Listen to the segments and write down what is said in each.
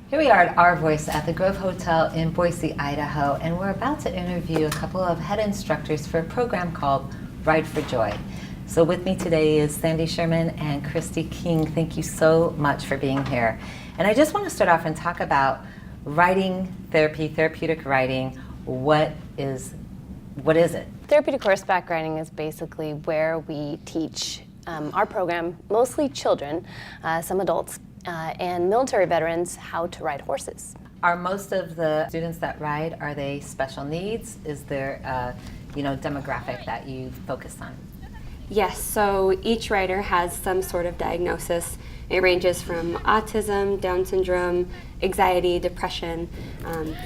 Here we are at Our Voice at the Grove Hotel in Boise, Idaho, and we're about to interview a couple of head instructors for a program called Ride for Joy. So with me today is Sandy Sherman and Christi King. Thank you so much for being here. And I just want to start off and talk about riding therapy, therapeutic riding. What is it? Therapeutic horseback riding is basically where we teach our program, mostly children, some adults, and military veterans how to ride horses. Are most of the students that ride, are they special needs? Is there a demographic that you focus on? Yes, so each rider has some sort of diagnosis. It ranges from autism, Down syndrome, anxiety, depression,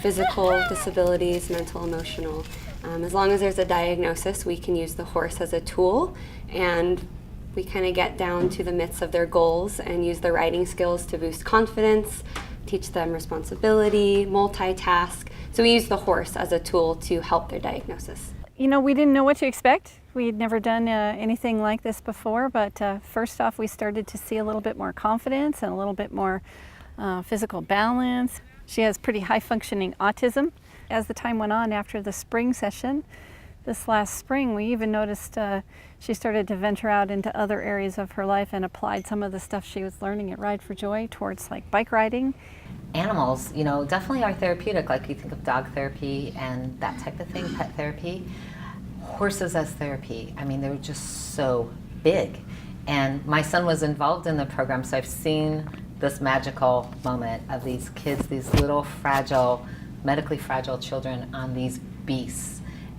physical disabilities, mental, emotional. As long as there's a diagnosis, we can use the horse as a tool, and we kind of get down to the myths of their goals and use the riding skills to boost confidence, teach them responsibility, multitask. So we use the horse as a tool to help their diagnosis. You know, we didn't know what to expect. We had never done anything like this before, but first off, we started to see a little bit more confidence and a little bit more physical balance. She has pretty high functioning autism. As the time went on after the spring session, this last spring, we even noticed she started to venture out into other areas of her life and applied some of the stuff she was learning at Ride for Joy towards like bike riding. Animals, definitely are therapeutic, like you think of dog therapy and that type of thing, pet therapy. Horses as therapy, I mean, they're just so big. And my son was involved in the program, so I've seen this magical moment of these kids, these little fragile, medically fragile children on these beasts.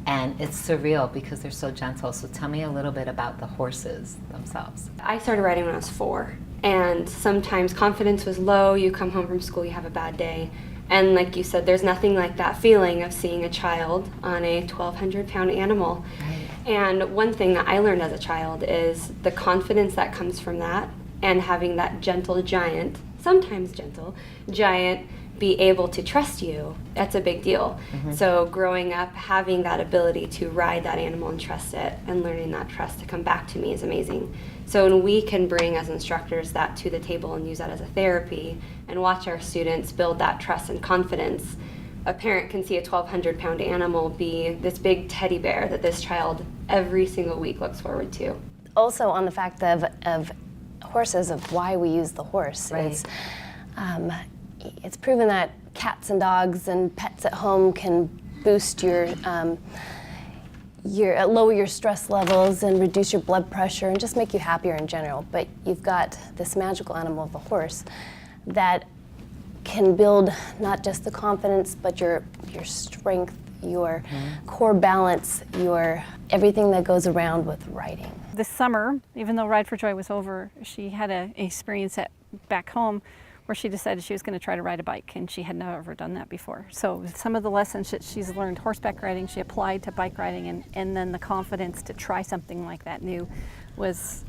And it's surreal because they're so gentle. So tell me a little bit about the horses themselves. I started riding when I was 4, and sometimes confidence was low. You come home from school, you have a bad day. And like you said, there's nothing like that feeling of seeing a child on a 1,200-pound animal. Right. And one thing that I learned as a child is the confidence that comes from that, and having that gentle giant, sometimes gentle, giant, be able to trust you, that's a big deal. Mm-hmm. So growing up, having that ability to ride that animal and trust it, and learning that trust to come back to me is amazing. So when we can bring as instructors that to the table and use that as a therapy and watch our students build that trust and confidence, a parent can see a 1,200-pound animal be this big teddy bear that this child every single week looks forward to. Also on the fact of horses, of why we use the horse. Right. It's proven that cats and dogs and pets at home can boost your lower your stress levels and reduce your blood pressure and just make you happier in general. But you've got this magical animal of the horse that can build not just the confidence, but your strength, your core balance, your everything that goes around with riding. This summer, even though Ride for Joy was over, she had an experience back home where she decided she was going to try to ride a bike, and she had never done that before. So some of the lessons that she's learned horseback riding, she applied to bike riding, and then the confidence to try something like that new was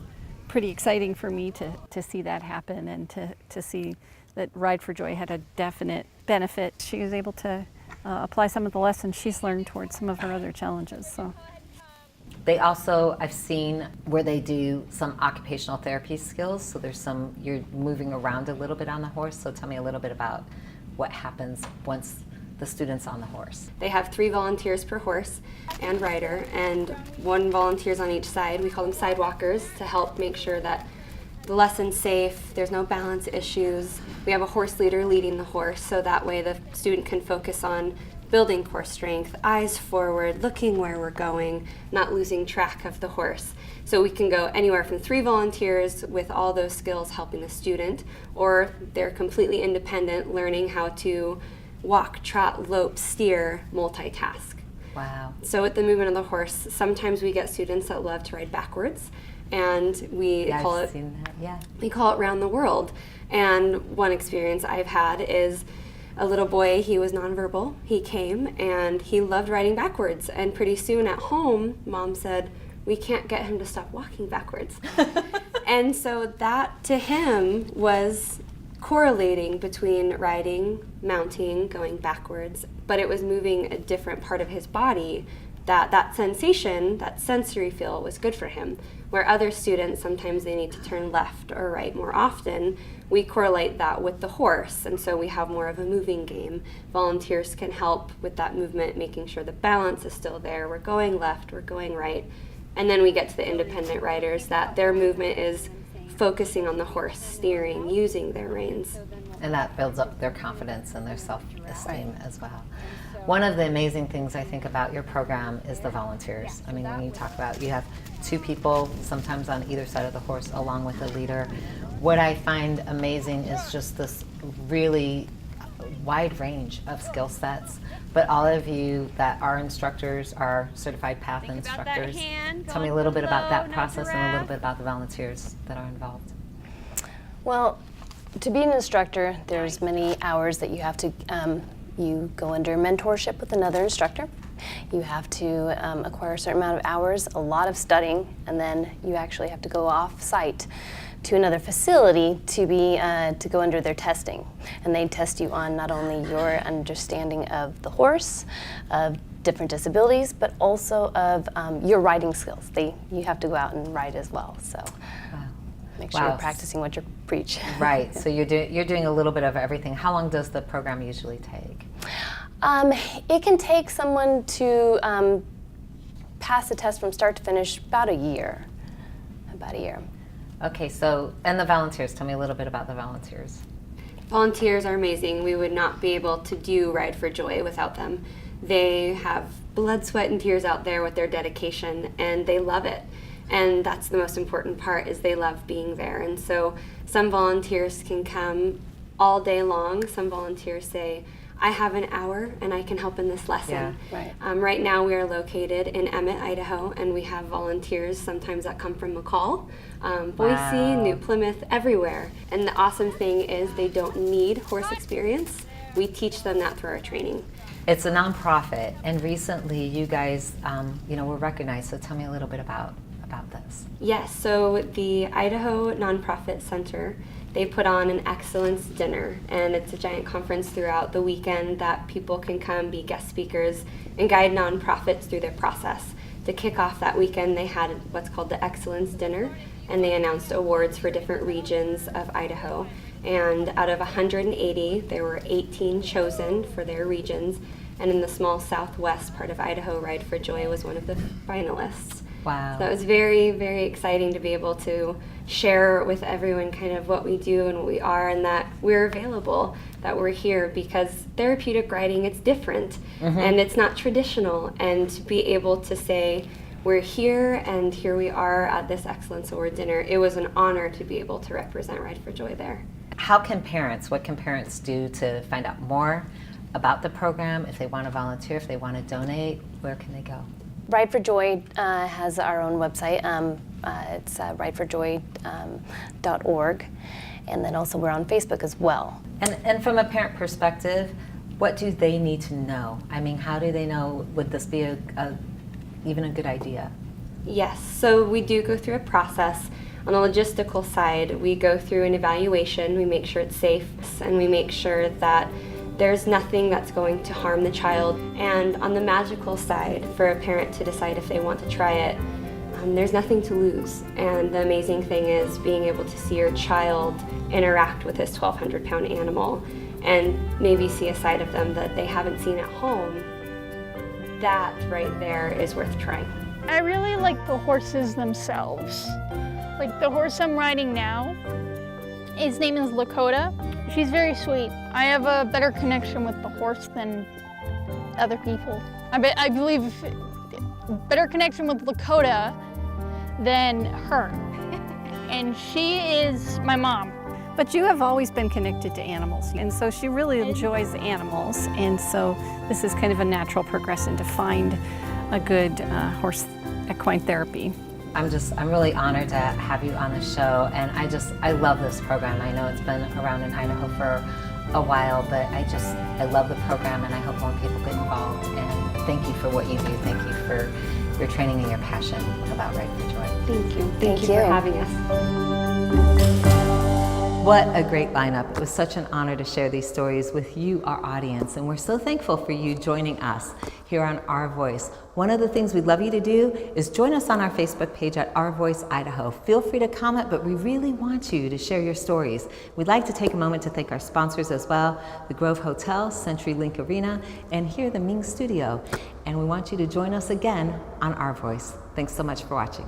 pretty exciting for me to see that happen, and to see that Ride for Joy had a definite benefit. She was able to apply some of the lessons she's learned towards some of her other challenges. So. They also, I've seen where they do some occupational therapy skills. So you're moving around a little bit on the horse. So tell me a little bit about what happens once the student's on the horse. They have 3 volunteers per horse and rider, and 1 volunteers on each side. We call them sidewalkers to help make sure that the lesson's safe, there's no balance issues. We have a horse leader leading the horse, so that way the student can focus on building core strength, eyes forward, looking where we're going, not losing track of the horse. So we can go anywhere from 3 volunteers with all those skills helping the student, or they're completely independent, learning how to walk, trot, lope, steer, multitask. Wow. So with the movement of the horse, sometimes we get students that love to ride backwards, and we call it round the world. And one experience I've had is a little boy, he was nonverbal. He came and he loved riding backwards, and pretty soon at home, Mom said, we can't get him to stop walking backwards. And so that to him was correlating between riding, mounting, going backwards, but it was moving a different part of his body that sensation, that sensory feel was good for him. Where other students, sometimes they need to turn left or right more often, we correlate that with the horse, and so we have more of a moving game. Volunteers can help with that movement, making sure the balance is still there. We're going left, we're going right. And then we get to the independent riders, that their movement is focusing on the horse, steering, using their reins. And that builds up their confidence and their self-esteem as well. One of the amazing things I think about your program is the volunteers. I mean, when you talk about, you have 2 people, sometimes on either side of the horse, along with a leader. What I find amazing is just this really wide range of skill sets. But all of you that are instructors are certified path instructors. Tell me a little bit about that process and a little bit about the volunteers that are involved. Well, to be an instructor, there's many hours that you have to, you go under mentorship with another instructor. You have to acquire a certain amount of hours, a lot of studying, and then you actually have to go off-site to another facility to be to go under their testing. And they test you on not only your understanding of the horse, of different disabilities, but also of your riding skills. You have to go out and ride as well. So make sure you're practicing what you preach. Right. So you're doing a little bit of everything. How long does the program usually take? It can take someone to pass the test from start to finish about a year. About a year. Okay, so, and the volunteers, tell me a little bit about the volunteers. Volunteers are amazing. We would not be able to do Ride for Joy without them. They have blood, sweat, and tears out there with their dedication, and they love it. And that's the most important part, is they love being there. And so some volunteers can come all day long. Some volunteers say, I have an hour and I can help in this lesson. Yeah, right. Right now we are located in Emmett, Idaho, and we have volunteers sometimes that come from McCall, Boise, New Plymouth, everywhere. And the awesome thing is they don't need horse experience. We teach them that through our training. It's a nonprofit, and recently you guys, were recognized. So tell me a little bit about this. Yes, so the Idaho Nonprofit Center, they put on an excellence dinner, and it's a giant conference throughout the weekend that people can come be guest speakers and guide nonprofits through their process. To kick off that weekend, they had what's called the excellence dinner, and they announced awards for different regions of Idaho. And out of 180, there were 18 chosen for their regions, and in the small southwest part of Idaho, Ride for Joy was one of the finalists. Wow. So it was very, very exciting to be able to share with everyone kind of what we do and what we are, and that we're available, that we're here, because therapeutic riding, it's different and it's not traditional. And to be able to say, we're here and here we are at this Excellence Award dinner, it was an honor to be able to represent Ride for Joy there. What can parents do to find out more about the program? If they want to volunteer, if they want to donate, where can they go? Ride for Joy has our own website. It's rideforjoy.org. And then also we're on Facebook as well. And from a parent perspective, what do they need to know? I mean, how do they know, would this be even a good idea? Yes, so we do go through a process. On the logistical side, we go through an evaluation, we make sure it's safe, and we make sure that there's nothing that's going to harm the child. And on the magical side, for a parent to decide if they want to try it, there's nothing to lose. And the amazing thing is being able to see your child interact with this 1,200-pound animal and maybe see a side of them that they haven't seen at home. That right there is worth trying. I really like the horses themselves. Like the horse I'm riding now, his name is Lakota. She's very sweet. I have a better connection with the horse than other people. I believe better connection with Lakota than her. And she is my mom. But you have always been connected to animals, and so she really enjoys animals, and so this is kind of a natural progression to find a good horse equine therapy. I'm really honored to have you on the show, and I love this program. I know it's been around in Idaho for a while, but I love the program, and I hope more people get involved. And thank you for what you do. Thank you for your training and your passion about Ride for Joy. Thank you. Thank you for having us. What a great lineup. It was such an honor to share these stories with you, our audience, and we're so thankful for you joining us here on Our Voice. One of the things we'd love you to do is join us on our Facebook page at Our Voice Idaho. Feel free to comment, but we really want you to share your stories. We'd like to take a moment to thank our sponsors as well, the Grove Hotel, CenturyLink Arena, and here the Ming Studio. And we want you to join us again on Our Voice. Thanks so much for watching.